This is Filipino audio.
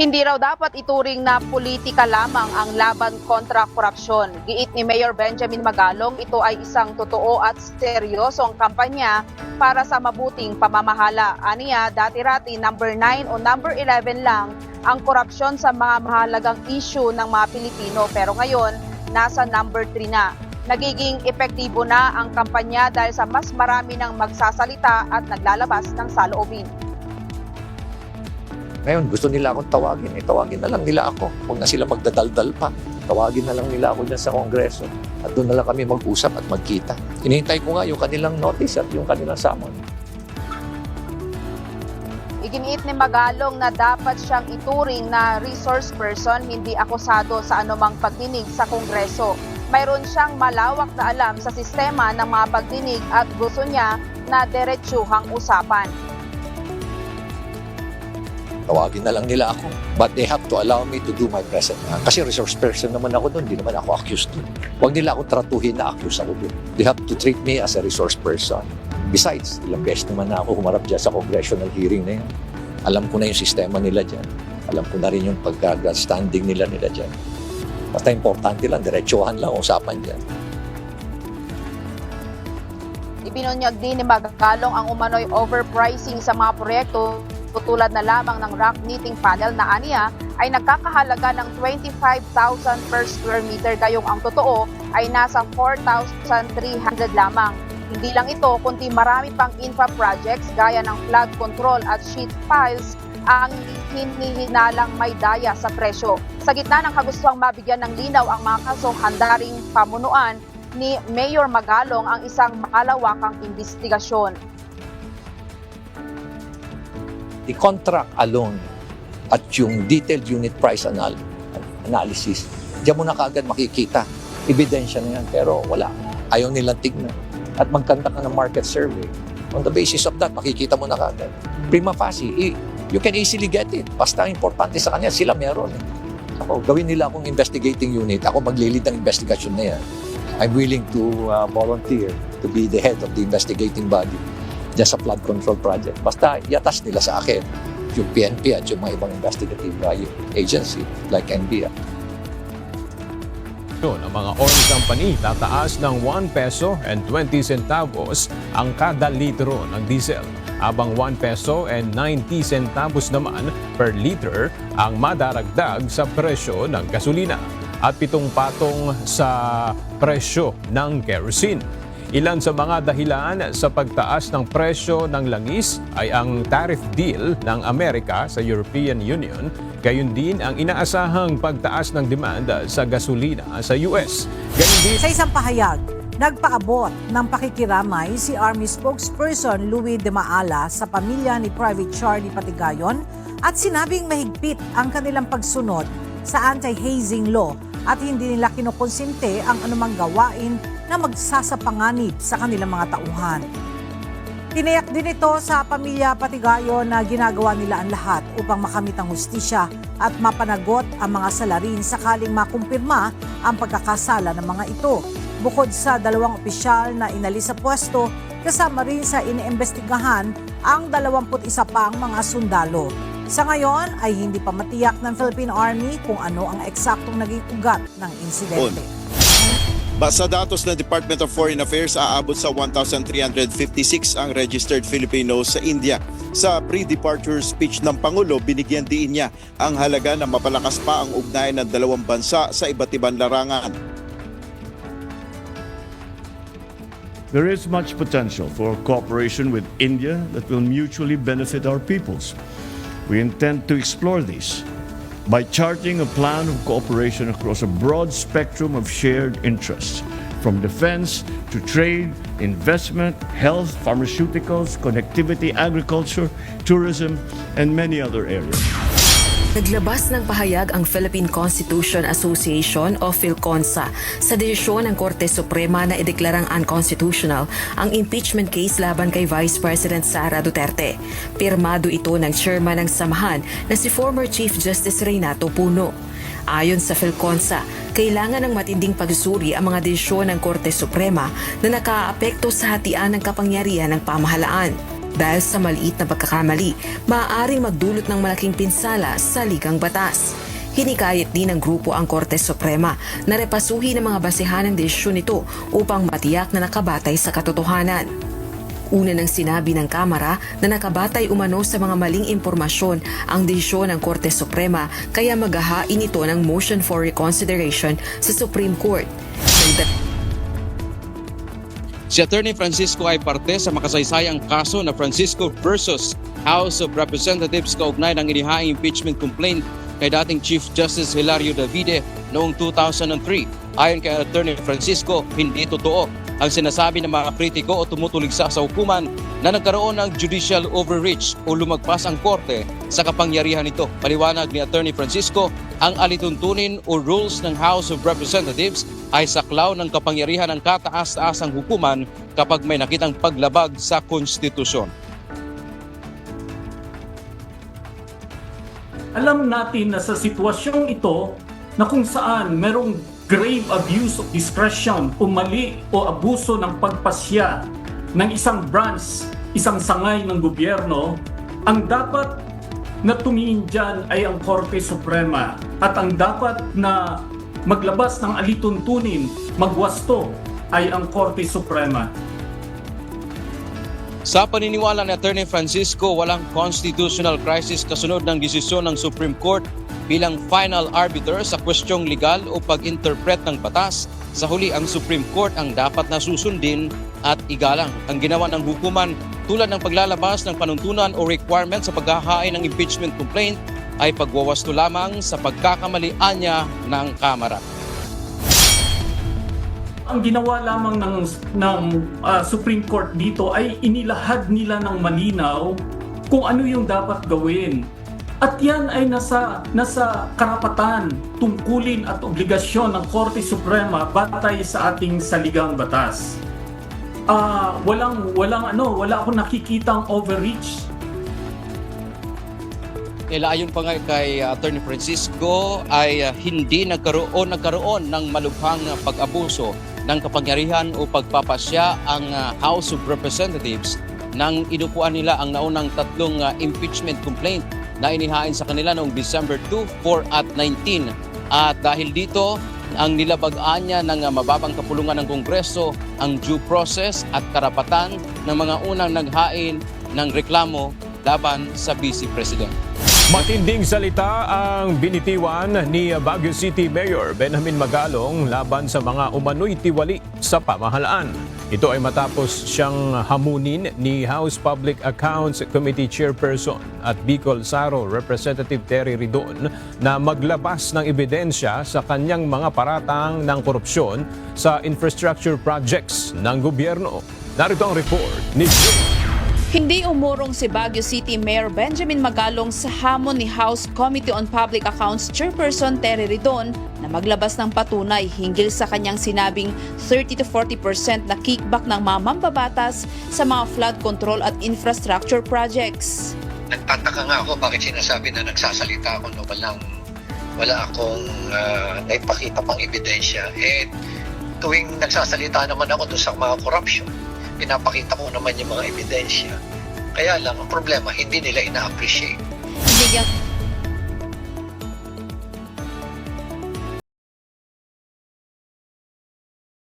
Hindi raw dapat ituring na politika lamang ang laban kontra korupsyon. Giit ni Mayor Benjamin Magalong, ito ay isang totoo at seryosong kampanya para sa mabuting pamamahala. Aniya, dati-rati number 9 o number 11 lang ang korupsyon sa mga mahalagang issue ng mga Pilipino. Pero ngayon, nasa number 3 na. Nagiging epektibo na ang kampanya dahil sa mas marami ng magsasalita at naglalabas ng saloobin. Ngayon, gusto nila akong tawagin. Tawagin na lang nila ako. Huwag na sila magdadaldal pa. Tawagin na lang nila ako dyan sa Kongreso. At doon na lang kami mag-usap at magkita. Hinihintay ko nga yung kanilang notice at yung kanilang summon. Iginiit ni Magalong na dapat siyang ituring na resource person, hindi akusado sa anumang pagdinig sa Kongreso. Mayroon siyang malawak na alam sa sistema ng mga pagdinig at gusto niya na diretsuhang usapan. Tawagin na lang nila ako. But they have to allow me to do my present. Kasi resource person naman ako doon. Hindi naman ako accused doon. Huwag nila akong tratuhin na accused ako doon. They have to treat me as a resource person. Besides, ilang beses naman na ako humarap dyan sa congressional hearing na yan. Alam ko na yung sistema nila dyan. Alam ko na rin yung pagka-standing nila dyan. Basta importante lang, diretsuhan lang usapan dyan. Ibinunyag din ni Magalong ang umano'y overpricing sa mga proyekto tulad na lamang ng rock knitting panel na aniya ay nagkakahalaga ng 25,000 per square meter, gayong ang totoo ay nasa 4,300 lamang. Hindi lang ito, kundi marami pang infra projects gaya ng flood control at sheet piles ang hinihinalang may daya sa presyo. Sa gitna ng kagustuhang mabigyan ng linaw ang mga kaso, handa ring pamunuan ni Mayor Magalong ang isang malawakang investigasyon. The contract alone at yung detailed unit price analysis, diyan mo na kaagad makikita. Ebidensya na yan, pero wala. Ayaw nilang tignan. At magkanta ka ng market survey. On the basis of that, makikita mo na kaagad. Prima facie, you can easily get it. Basta importante sa kanya, sila meron. Ako, gawin nila akong investigating unit. Ako maglilid ng investigation na yan. I'm willing to volunteer to be the head of the investigating body just sa flood control project. Basta iatas nila sa akin yung PNP at yung mga ibang investigative agency like NBI. Ang mga oil company tataas ng 1 peso and 20 centavos ang kada litro ng diesel, habang 1 peso and 90 centavos naman per liter ang madaragdag sa presyo ng gasolina at 7 patong sa presyo ng kerosene. Ilan sa mga dahilan sa pagtaas ng presyo ng langis ay ang tariff deal ng Amerika sa European Union, gayon din ang inaasahang pagtaas ng demand sa gasolina sa US. Gayon din Sa isang pahayag, nagpaabot ng pakikiramay si Army spokesperson Louie de Maala sa pamilya ni Private Charlie Patigayon at sinabing mahigpit ang kanilang pagsunod sa anti-hazing law at hindi nila kinukonsinte ang anumang gawain na magsasapanganib sa kanilang mga tauhan. Tiniyak din ito sa pamilya Patigayon na ginagawa nila ang lahat upang makamit ang hustisya at mapanagot ang mga salarin sakaling makumpirma ang pagkakasala ng mga ito. Bukod sa 2 opisyal na inalis sa pwesto, kasama rin sa iniimbestigahan ang 21 pang mga sundalo. Sa ngayon ay hindi pa matiyak ng Philippine Army kung ano ang eksaktong naging ugat ng insidente. Sa datos ng Department of Foreign Affairs, aabot sa 1,356 ang registered Filipinos sa India. Sa pre-departure speech ng Pangulo, binigyan din niya ang halaga na mapalakas pa ang ugnayan ng dalawang bansa sa iba't ibang larangan. There is much potential for cooperation with India that will mutually benefit our peoples. We intend to explore this by charting a plan of cooperation across a broad spectrum of shared interests, from defense to trade, investment, health, pharmaceuticals, connectivity, agriculture, tourism, and many other areas. Naglabas ng pahayag ang Philippine Constitution Association o PhilConsa sa desisyon ng Korte Suprema na ideklarang unconstitutional ang impeachment case laban kay Vice President Sara Duterte. Pirmado ito ng chairman ng samahan na si former Chief Justice Reynato Puno. Ayon sa PhilConsa, kailangan ng matinding pagsusuri ang mga desisyon ng Korte Suprema na nakaaapekto sa hatian ng kapangyarihan ng pamahalaan. Dahil sa maliit na pagkakamali, maaaring magdulot ng malaking pinsala sa ligang batas. Hinikayat din ng grupo ang Korte Suprema na repasuhin ang mga basehan ng desisyon nito upang matiyak na nakabatay sa katotohanan. Una nang sinabi ng Kamara na nakabatay umano sa mga maling impormasyon ang desisyon ng Korte Suprema kaya maghahain ito ng motion for reconsideration sa Supreme Court. Si Attorney Francisco ay parte sa makasaysayang kaso na Francisco versus House of Representatives kaugnay ng inihaing impeachment complaint kay dating Chief Justice Hilario Davide noong 2003. Ayon kay Attorney Francisco, hindi totoo ang sinasabi ng mga kritiko o tumutuligsa sa hukuman na nagkaroon ng judicial overreach o lumagpas ang korte sa kapangyarihan nito. Paliwanag ni Attorney Francisco, ang alituntunin o rules ng House of Representatives ay saklaw ng kapangyarihan ng kataas-taasang hukuman kapag may nakitang paglabag sa konstitusyon. Alam natin na sa sitwasyong ito na kung saan merong grave abuse of discretion o mali o abuso ng pagpasya ng isang branch, isang sangay ng gobyerno, ang dapat na tumingin dyan ay ang Korte Suprema at ang dapat na maglabas ng alituntunin, magwasto ay ang Korte Suprema. Sa paniniwala ni Attorney Francisco, walang constitutional crisis kasunod ng desisyon ng Supreme Court bilang final arbiter sa kwestyong legal o pag-interpret ng batas. Sa huli, ang Supreme Court ang dapat na susundin at igalang. Ang ginawa ng hukuman tulad ng paglalabas ng panuntunan o requirement sa paghahain ng impeachment complaint ay pagwawasto lamang sa pagkakamalian niya ng Kamara. Ang ginawa lamang ng Supreme Court dito ay inilahad nila ng malinaw kung ano yung dapat gawin. At yan ay nasa karapatan, tungkulin at obligasyon ng Korte Suprema batay sa ating saligang batas. Wala akong nakikitang overreach. Ayon pa nga kay Attorney Francisco ay hindi nagkaroon ng malubhang pag-abuso ng kapangyarihan o pagpapasya ang House of Representatives nang inupuan nila ang naunang tatlong impeachment complaint na inihain sa kanila noong December 2, 4 at 19. At dahil dito, ang nilabagaan niya ng mababang kapulungan ng Kongreso ang due process at karapatan ng mga unang naghain ng reklamo laban sa Vice President. Matinding salita ang binitiwan ni Baguio City Mayor Benjamin Magalong laban sa mga umano'y tiwali sa pamahalaan. Ito ay matapos siyang hamunin ni House Public Accounts Committee Chairperson at Bicol Saro Representative Terry Ridon na maglabas ng ebidensya sa kanyang mga paratang ng korupsyon sa infrastructure projects ng gobyerno. Narito ang report ni Jay. Hindi umurong si Baguio City Mayor Benjamin Magalong sa hamon ni House Committee on Public Accounts Chairperson Terry Ridon na maglabas ng patunay hinggil sa kanyang sinabing 30 to 40% na kickback ng mga mambabatas sa mga flood control at infrastructure projects. Nagtataka nga ako bakit sinasabi na nagsasalita ako no wala akong naipakita pang ebidensya. Tuwing nagsasalita naman ako doon sa mga corruption, pinapakita ko naman yung mga ebidensya. Kaya lang, ang problema, hindi nila ina-appreciate.